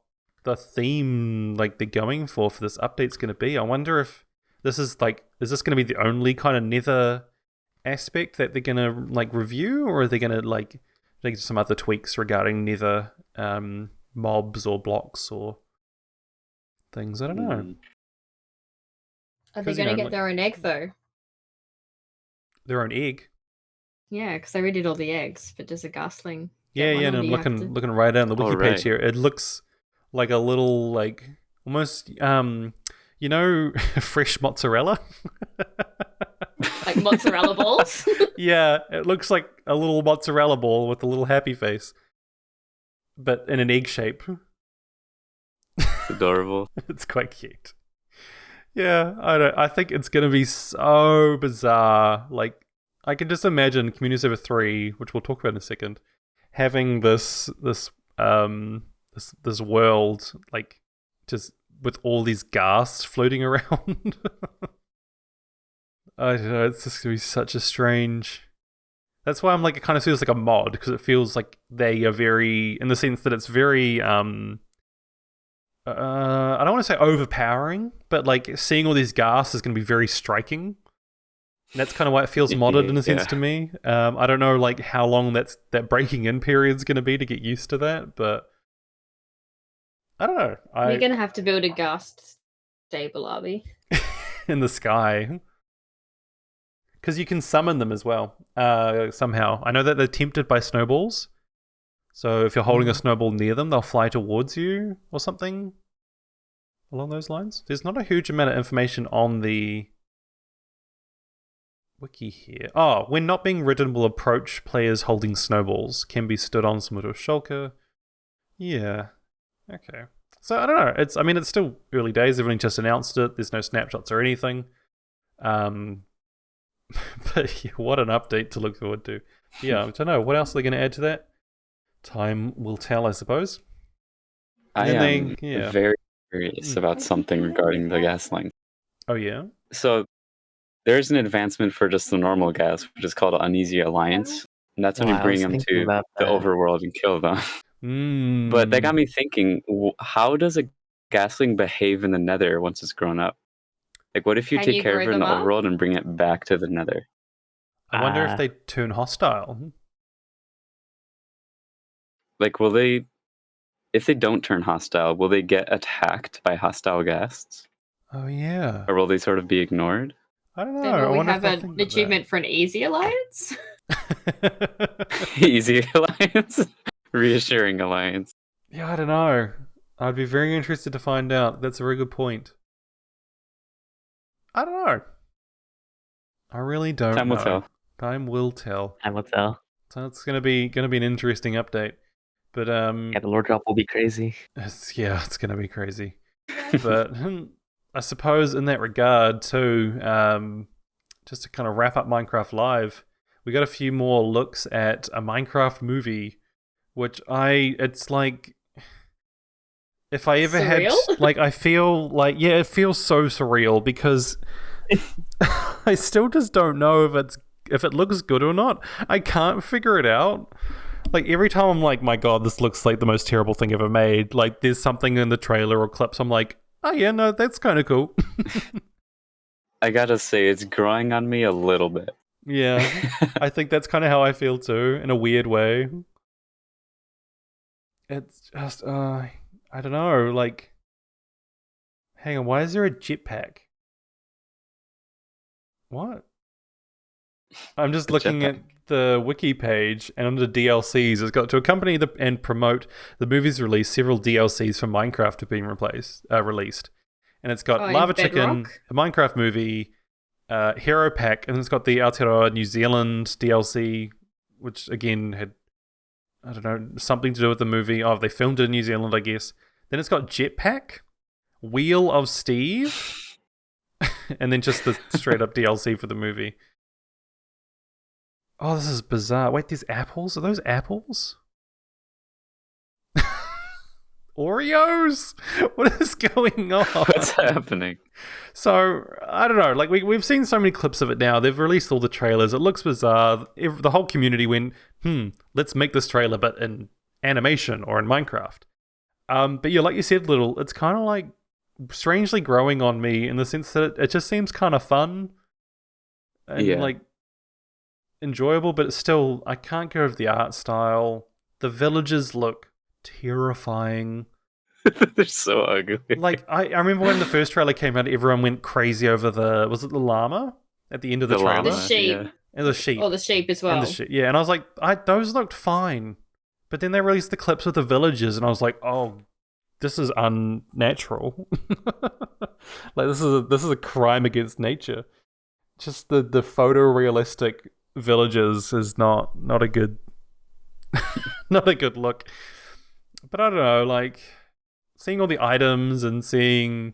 the theme like they're going for this update's going to be. I wonder if this is this going to be the only kind of Nether aspect that they're going to like review, or are they going to like make some other tweaks regarding Nether mobs or blocks or things? I don't know. Are they 'Cause, you going to know, get like- their own egg, though? Their own egg. Yeah, because I already did all the eggs, but does a ghastling Yeah, get one, yeah. or No, do I'm you have to- looking right down the wiki Oh, page right. here. It looks like a little like almost you know fresh mozzarella. Like like mozzarella balls. Yeah, it looks like a little mozzarella ball with a little happy face, but in an egg shape. It's adorable. It's quite cute. Yeah, I think it's gonna be so bizarre. Like, I can just imagine Community Server 3, which we'll talk about in a second, having this world like just with all these ghasts floating around. I don't know. It's just gonna be such a strange. That's why I'm like, it kind of feels like a mod, because it feels like they are very, in the sense that it's very I don't want to say overpowering, but like seeing all these ghasts is going to be very striking. And that's kind of why it feels modded in a sense to me. I don't know like how long that breaking in period is going to be to get used to that, but I don't know. We're gonna have to build a ghast stable, are we? In the sky. Because you can summon them as well, somehow. I know that they're tempted by snowballs. So if you're holding a snowball near them, they'll fly towards you or something along those lines. There's not a huge amount of information on the wiki here. Oh, when not being ridden will approach players holding snowballs. Can be stood on similar to a shulker. Yeah. Okay. So I don't know. It's still early days. They've only just announced it. There's no snapshots or anything. But yeah, what an update to look forward to. Yeah, I don't know. What else are they going to add to that? Time will tell, I suppose. I am very curious about something regarding the gas link. Oh, yeah? So there's an advancement for just the normal gas, which is called Uneasy Alliance. And that's when you bring them to the overworld and kill them. But that got me thinking, how does a gasling behave in the nether once it's grown up? Like, what if you take care of it in the overworld and bring it back to the nether? I wonder if they turn hostile. Like, if they don't turn hostile, will they get attacked by hostile ghasts? Oh, yeah. Or will they sort of be ignored? I don't know. Then will we have an achievement for an easy alliance? Easy alliance? Reassuring alliance. Yeah, I don't know. I'd be very interested to find out. That's a very good point. I don't know. I really don't know. Time will tell. Time will tell. Time will tell. So it's gonna be an interesting update. But yeah, the lore drop will be crazy. It's gonna be crazy. But I suppose in that regard too, just to kind of wrap up Minecraft Live, we got a few more looks at a Minecraft movie, which it's like, if I ever surreal? had, like, I feel like, yeah, it feels so surreal because I still just don't know if it looks good or not. I can't figure it out. Like, every time I'm like, my God, this looks like the most terrible thing ever made. Like, there's something in the trailer or clips, I'm like, oh yeah, no, that's kind of cool. I gotta say, it's growing on me a little bit. Yeah, I think that's kind of how I feel too, in a weird way. It's just, I don't know, like, hang on, why is there a jetpack? What? I'm just looking at the wiki page, and under DLCs, it's got to accompany and promote the movie's release. Several DLCs for Minecraft have been released, and it's got Lava Chicken, a Minecraft movie, Hero Pack, and it's got the Aotearoa New Zealand DLC, which again had, I don't know, something to do with the movie. Oh, they filmed it in New Zealand, I guess. Then it's got Jetpack, Wheel of Steve, and then just the straight up DLC for the movie. Oh, this is bizarre. Wait, there's apples? Are those apples? Oreos? What is going on? What's happening? So, I don't know. Like, we've seen so many clips of it now. They've released all the trailers. It looks bizarre. The whole community went, let's make this trailer, but in animation or in Minecraft. But yeah, like you said, Little, it's kind of like strangely growing on me in the sense that it just seems kind of fun. And like, enjoyable, but it's still, I can't get over the art style. The villages look terrifying. They're so ugly. Like, I remember when the first trailer came out, everyone went crazy over was it the llama at the end of the trailer? The sheep. Yeah. And the sheep. Oh, the sheep as well. And the sheep. Yeah, and I was like, those looked fine. But then they released the clips with the villagers, and I was like, oh, this is unnatural. Like, this is a crime against nature. just the photorealistic villages is not a good not a good look. But I don't know, like seeing all the items and seeing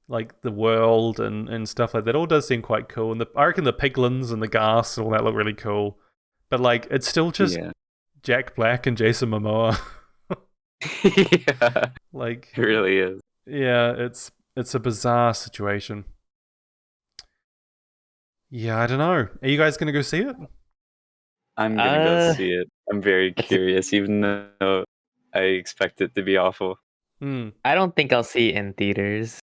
like the world and stuff like that all does seem quite cool. And I reckon the piglins and the ghasts and all that look really cool. But like it's still just Yeah. Jack Black and Jason Momoa. Yeah, Like it really is. yeah, it's a bizarre situation. Yeah, I don't know. Are you guys gonna go see it? I'm gonna go Uh, see it. I'm very that's a- curious, even though I expect it to be awful. Hmm. I don't think I'll see it in theaters.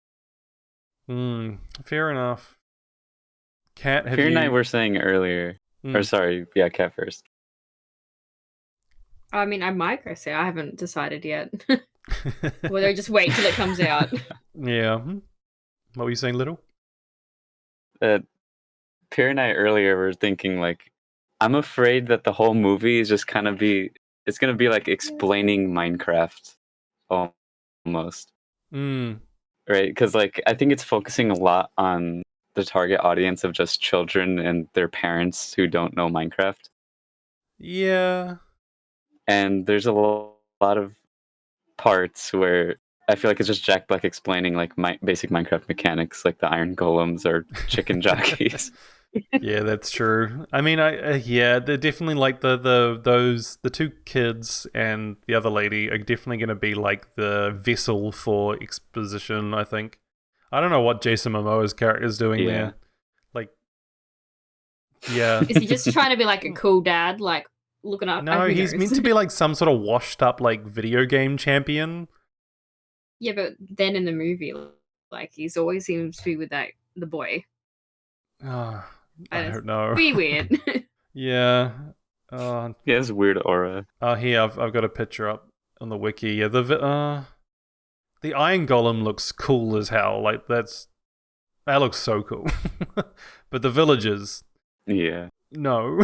Fair enough. Kat, have Fear and I you? were saying earlier, or Hmm. sorry, yeah, Cat first. I mean, I might go see it. I haven't decided yet. Whether I just wait till it comes out. Yeah. What were you saying, Little? Fear and I earlier were thinking like, I'm afraid that the whole movie is just kind of it's gonna be like explaining Minecraft, almost, Mm. right? Because like I think it's focusing a lot on the target audience of just children and their parents who don't know Minecraft. Yeah. And there's a lot of parts where I feel like it's just Jack Black explaining like basic Minecraft mechanics, like the iron golems or chicken jockeys. Yeah, that's true. I mean, yeah, they're definitely like the two kids and the other lady are definitely going to be like the vessel for exposition. I think. I don't know what Jason Momoa's character is doing Yeah. there. Like, yeah. Is he just trying to be like a cool dad, like looking up? No, who he's knows? meant to be like some sort of washed up like video game champion. Yeah, but then in the movie, like he's always seems to be with the boy. I And don't know. Be weird. Yeah. He has weird aura. Here I've got a picture up on the wiki. Yeah, the Iron Golem looks cool as hell. Like that looks so cool. But the villagers, Yeah. no.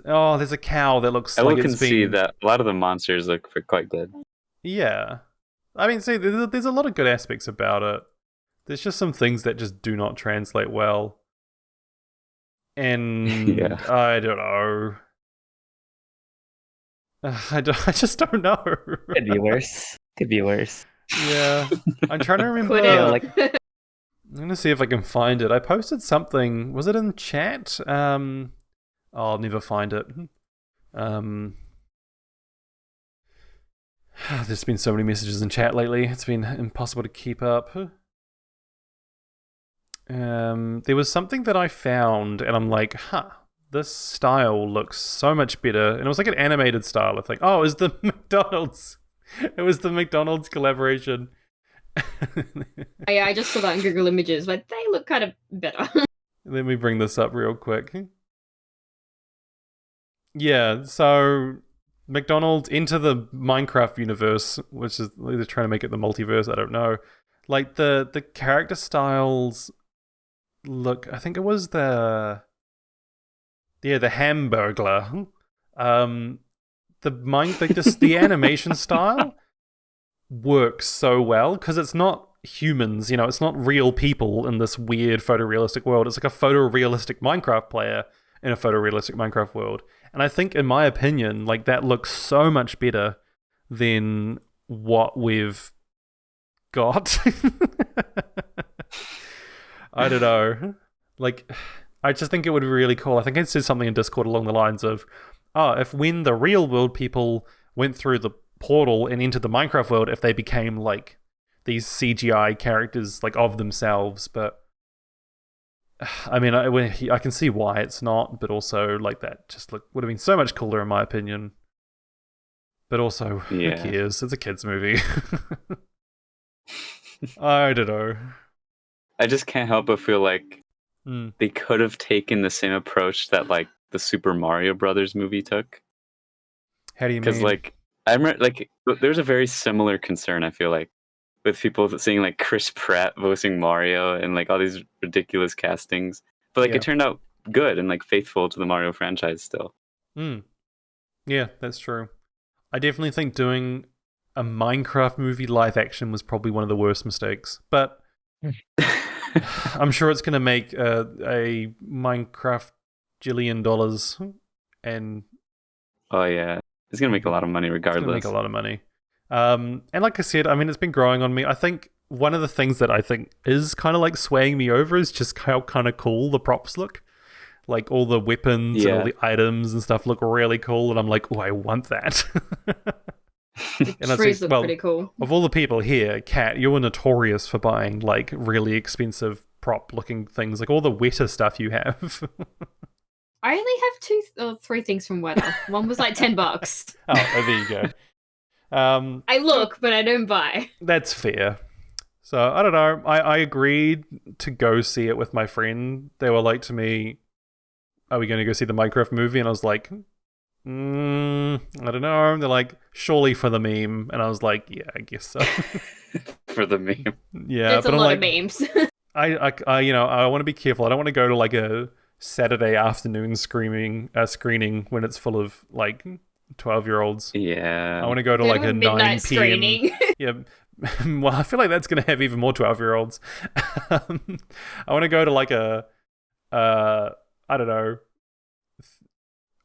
Oh, there's a cow that looks I like will it's concede been. that a lot of the monsters look quite good. Yeah. I mean, see, there's a lot of good aspects about it. There's just some things that just do not translate well. And Yeah. I don't know. I just don't know. Could be worse. Could be worse. Yeah. I'm trying to remember. Quit Yeah, it. like- I'm going to see if I can find it. I posted something. Was it in chat? I'll never find it. There's been so many messages in chat lately. It's been impossible to keep up. There was something that I found, and I'm like, this style looks so much better. And it was like an animated style. I think, oh, it was the McDonald's. It was the McDonald's collaboration. Yeah, I just saw that in Google Images, but they look kind of better. Let me bring this up real quick. Yeah, so McDonald's into the Minecraft universe, which is they're trying to make it the multiverse. I don't know. Like the character styles look. I think it was the Hamburglar. The animation style works so well because it's not humans. You know, it's not real people in this weird photorealistic world. It's like a photorealistic Minecraft player in a photorealistic Minecraft world. And I think, in my opinion, like that looks so much better than what we've got. I don't know. Like, I just think it would be really cool. I think I said something in Discord along the lines of, if when the real world people went through the portal and into the Minecraft world, if they became like these CGI characters like of themselves, but I mean, I can see why it's not, but also like that just would have been so much cooler in my opinion. But also, who cares? It's a kids movie. I don't know. I just can't help but feel like they could have taken the same approach that like the Super Mario Brothers movie took. How do you mean? Because like I remember, like there's a very similar concern I feel like with people seeing like Chris Pratt voicing Mario and like all these ridiculous castings, but like Yeah. it turned out good and like faithful to the Mario franchise still. Yeah, that's true. I definitely think doing a Minecraft movie live action was probably one of the worst mistakes, but I'm sure it's going to make a Minecraft $1 jillion, and Oh yeah, it's gonna make a lot of money it's going to regardless. make a lot of money. And like I said, I mean, it's been growing on me. I think one of the things that I think is kind of like swaying me over is just how kind of cool the props look. Like all the weapons and all Yeah. the items and stuff look really cool, and I'm like, oh, I want that. And I Trees think, look well, pretty cool. of all the people here, Kat, you're notorious for buying like really expensive prop looking things, like all the wetter stuff you have. I only have two or three things from Weather. One was like $10. Oh, there you go. I look, but I don't buy. That's fair. So I don't know. I agreed to go see it with my friend. They were like to me, "Are we going to go see the Minecraft movie?" And I was like, I don't know. And they're like, "Surely for the meme." And I was like, "Yeah, I guess so." For the meme. Yeah, There's a but I'm lot like, of memes. I I want to be careful. I don't want to go to like a Saturday afternoon screening when it's full of like 12-year-olds. Yeah. I want to go to Go like to a 9 midnight p.m. screening. Yeah. Well, I feel like that's going to have even more 12-year-olds. I want to go to like a, I don't know,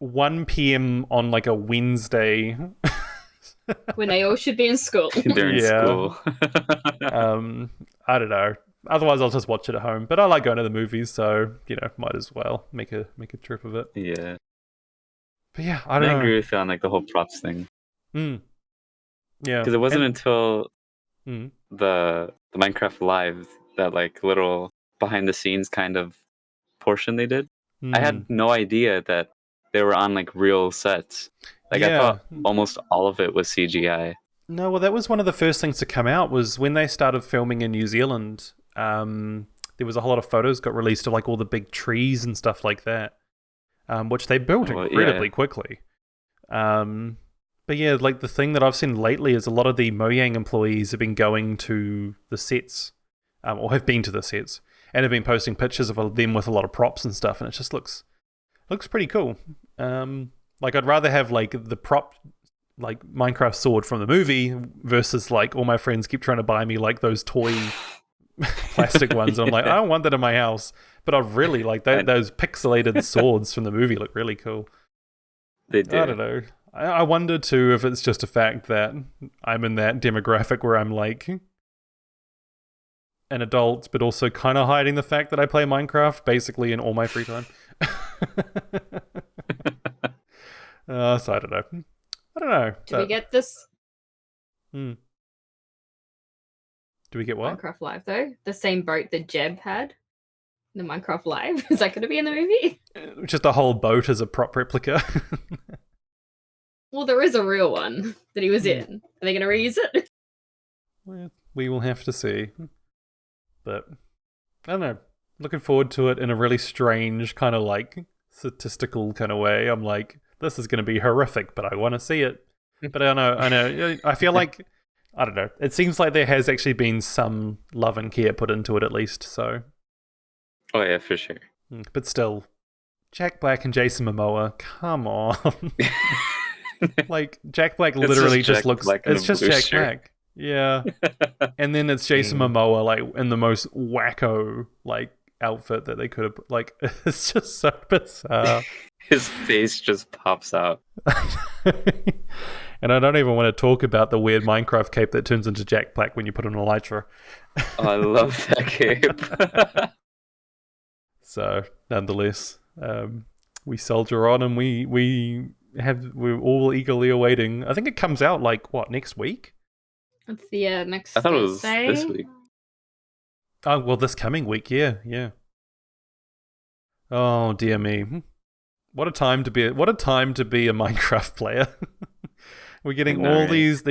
1 p.m. on like a Wednesday. When they all should be in school. During Yeah. school. I don't know. Otherwise, I'll just watch it at home. But I like going to the movies, so might as well make a trip of it. Yeah. But yeah, I I don't know. agree with you on like the whole props thing. Mm. Yeah, Because it wasn't until Mm. the Minecraft Live that like little behind the scenes kind of portion they did. I had no idea that they were on like real sets. Like I thought almost all of it was CGI. No, well, that was one of the first things to come out was when they started filming in New Zealand. There was a whole lot of photos got released of like all the big trees and stuff like that, which they built incredibly quickly. But yeah, like the thing that I've seen lately is a lot of the Mojang employees have been going to the sets, or have been to the sets, and have been posting pictures of them with a lot of props and stuff, and it just looks pretty cool. Like I'd rather have like the prop, like Minecraft sword from the movie versus like all my friends keep trying to buy me like those toy plastic ones. And I'm like, I don't want that in my house, but I really like those pixelated swords from the movie look really cool. They did. I don't know. I wonder too if it's just a fact that I'm in that demographic where I'm like an adult, but also kind of hiding the fact that I play Minecraft basically in all my free time. So I don't know. Do we get this? Do we get what? Minecraft Live, though? The same boat that Jeb had? The Minecraft Live? Is that going to be in the movie? Just a whole boat as a prop replica. Well, there is a real one that he was in. Are they going to reuse it? Well, we will have to see. But I don't know. Looking forward to it in a really strange kind of like statistical kind of way. I'm like, this is going to be horrific, but I want to see it. But I know. I feel like, I don't know. It seems like there has actually been some love and care put into it at least. So. Oh yeah, for sure. But still, Jack Black and Jason Momoa, come on. Like, Jack Black literally just looks... It's just Jack Black. Yeah. And then it's Jason Momoa, like, in the most wacko, like, outfit that they could have... Like, it's just so bizarre. His face just pops out. And I don't even want to talk about the weird Minecraft cape that turns into Jack Black when you put on an elytra. Oh, I love that cape. So, nonetheless, we soldier on and we're all eagerly awaiting. I think it comes out like what, next week? It's the next I thought it was Thursday. this week. Oh well, this coming week, yeah. Oh dear me, what a time to be a Minecraft player. We're getting all these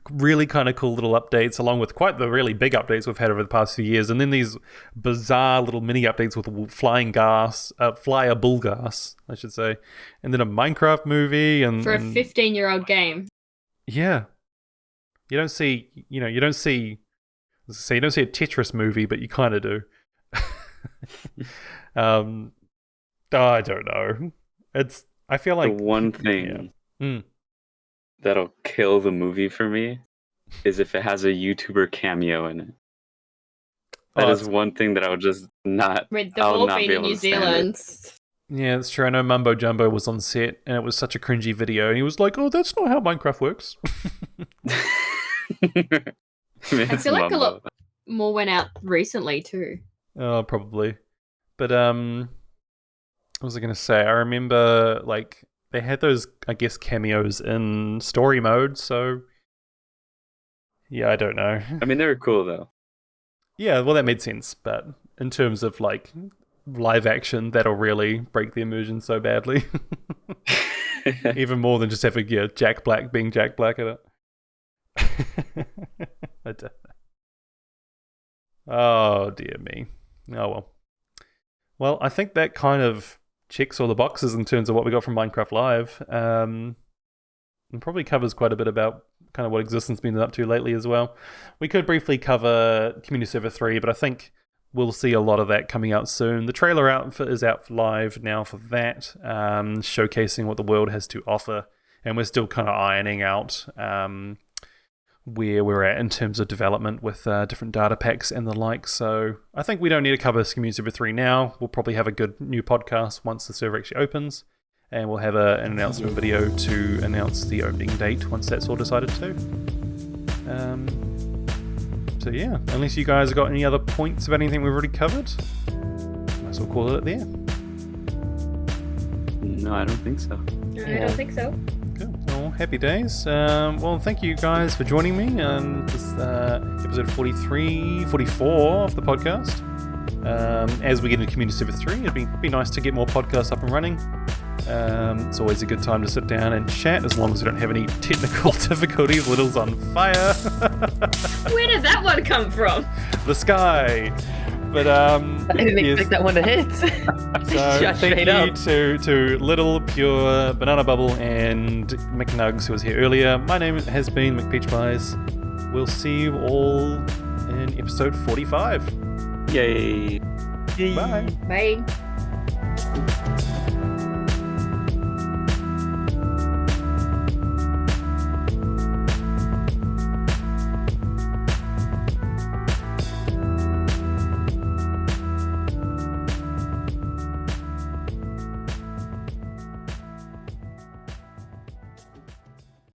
really kind of cool little updates, along with quite the really big updates we've had over the past few years, and then these bizarre little mini updates with flyable gas, I should say, and then a Minecraft movie, and for a 15-year-old game. Yeah, you don't see a Tetris movie, but you kind of do. I don't know. I feel like the one thing. Yeah. That'll kill the movie for me is if it has a YouTuber cameo in it. That Oh, is one thing that I would just not. With I'll default not being be in able New to stand it. Zealand. Yeah, it's true. I know Mumbo Jumbo was on set, and it was such a cringy video. And he was like, "Oh, that's not how Minecraft works." I feel like a lot more went out recently too. Oh, probably. But what was I going to say? I remember like they had those, I guess, cameos in story mode. So yeah, I don't know. I mean, they were cool though. Yeah, well, that made sense. But in terms of like live action, that'll really break the immersion so badly. Even more than just having Jack Black being Jack Black at it. I don't know. Oh dear me. Oh well. Well, I think that kind of checks all the boxes in terms of what we got from Minecraft Live. And probably covers quite a bit about kind of what Existence been up to lately as well. We could briefly cover Community Server 3, but I think we'll see a lot of that coming out soon. The trailer is out live now for that, showcasing what the world has to offer. And we're still kind of ironing out where we're at in terms of development with different data packs and the like. So I think we don't need to cover Community Server 3 now. We'll probably have a good new podcast once the server actually opens. And we'll have an announcement video to announce the opening date once that's all decided too. So yeah, unless you guys have got any other points about anything we've already covered, might as well call it there. No, I don't think so. I don't think so. Cool. Well, happy days. Well, thank you guys for joining me on this episode 44 of the podcast. As we get into Community Server 3, it'd be nice to get more podcasts up and running. It's always a good time to sit down and chat, as long as we don't have any technical difficulties. Little's on fire. Where did that one come from? The sky. But I didn't expect that one to hit. So Shot thank straight you up. to Little, Pure, Bananabubble, and mcnugggzs, who was here earlier. My name has been mcpeachpies. We'll see you all in episode 45. Yay! Bye. Bye.